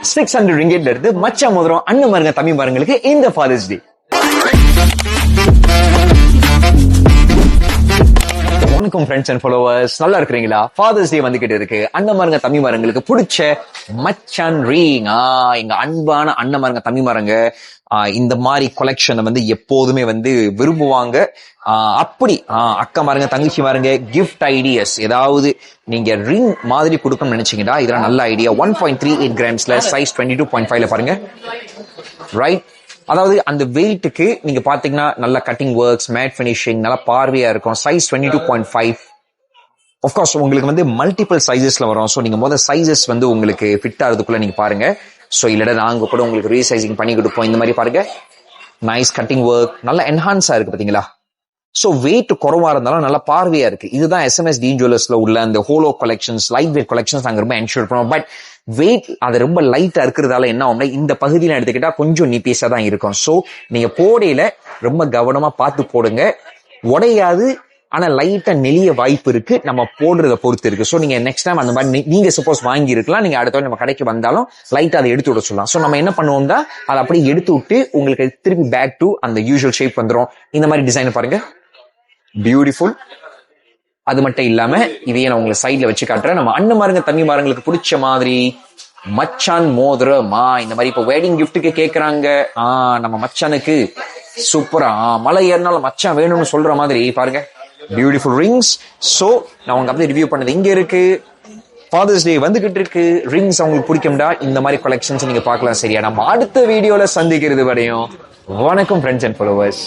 600 ringgitல இருந்து மச்சா மோதிரம் அண்ணன் மாருங்க தம்பி மாருங்களுக்கு இந்த ஃபாதர்ஸ் டே. வணக்கம் ஃப்ரெண்ட்ஸ் அண்ட் ஃபாலோவர்ஸ், நல்லா இருக்கிறீங்களா? ஃபாதர்ஸ் டே வந்துகிட்டு இருக்கு. அண்ணமாருங்க தம்பி மாருங்களுக்கு பிடிச்ச மச்சான் ரீங், எங்க அன்பான அண்ணமாருங்க தம்பி மாருங்க இந்த மாதிரி கொலெக்ஷனை வந்து எப்போதுமே வந்து விரும்புவாங்க. அப்படி அக்கா மாருங்க தங்கச்சி மாருங்க கிஃப்ட் ஐடியாஸ் ஏதாவது நீங்க ரிங் மாதிரி கொடுக்கணும்னு நினைச்சீங்கன்னா இதெல்லாம் நல்ல ஐடியா. 1.38 கிராம்ஸ்ல சைஸ் 22.5ல பாருங்க. ரைட், அதாவது அந்த வெயிட்டுக்கு நீங்க பாத்தீங்கன்னா நல்ல கட்டிங் ஒர்க்ஸ், மேட் பினிஷிங், நல்லா பார்வையா இருக்கும். சைஸ் 22.5. ஆஃப்கோர்ஸ் உங்களுக்கு வந்து மல்டிபிள் சைசஸ்ல வரும். ஸோ நீங்க முதல் சைசஸ் வந்து உங்களுக்கு ஃபிட் ஆகிறதுக்குள்ள நீங்க பாருங்க. ஸோ இல்லடா நாங்க கூட உங்களுக்கு ரீசைசிங் பண்ணி கொடுப்போம். இந்த மாதிரி பாருங்க, நைஸ் கட்டிங் ஒர்க், நல்லா என்ஹான்ஸா இருக்கு பாத்தீங்களா. ஸோ வெயிட் குறவா இருந்தாலும் நல்லா பார்வையா இருக்கு. இதுதான் SMS டீன் ஜுவல்லர்ஸ்ல உள்ள அந்த hollow collections, light weight collections நாங்க ரொம்ப என்ஷூர் பண்ணுவோம். பட் வெயிட் அது ரொம்ப லைட்டா இருக்கிறதால என்ன ஆகும்னா இந்த பகுதியில எடுத்துக்கிட்டா கொஞ்சம் நீப்பீஸா தான் இருக்கும். ஸோ நீங்க போடையில ரொம்ப கவனமா பார்த்து போடுங்க. உடையாது, ஆனா லைட்டா நெளிய வாய்ப்பு இருக்கு. நம்ம போடுறத பொறுத்து இருக்கு. ஸோ நீங்க நெக்ஸ்ட் டைம் அந்த மாதிரி நீங்க சப்போஸ் வாங்கி இருக்கலாம், நீங்க அடுத்த நம்ம கடைக்கு வந்தாலும் லைட்டா அதை எடுத்து விட சொல்லலாம். ஸோ நம்ம என்ன பண்ணுவோம்னா அதை அப்படியே எடுத்து விட்டு உங்களுக்கு திருப்பி பேக் டு அந்த யூஷுவல் ஷேப் வந்துடும். இந்த மாதிரி டிசைன் பாருங்க, பியூட்டிஃபுல். அது மட்டும் இல்லாம இதையே நான் உங்களுக்கு சைட்ல வச்சு காட்டுறேன். நம்ம அண்ணமாருங்க தம்பி மாருங்களுக்கு பிடிச்ச மாதிரி மச்சான் மோதிரமா இந்த மாதிரி இப்ப வெட்டிங் கிஃப்ட்டுக்கு கேக்குறாங்க. நம்ம மச்சானுக்கு சூப்பரா மலை ஏறினாலும் மச்சான் வேணும்னு சொல்ற மாதிரி பாருங்க, பியூட்டிஃபுல் ரிங்ஸ். சோ நான் உங்களுக்கு அப்படியே ரிவ்யூ பண்ணது இங்க இருக்கு. ஃபாதர்ஸ் டே வந்துகிட்டு இருக்கு. ரிங்ஸ் அவங்களுக்கு பிடிக்கும்டா இந்த மாதிரி கலெக்ஷன்ஸ் நீங்க பார்க்கலாம். சரியா, நம்ம அடுத்த வீடியோல சந்திக்கிறது வரையும் வணக்கம் ஃப்ரெண்ட்ஸ் அண்ட் ஃபாலோவர்ஸ்.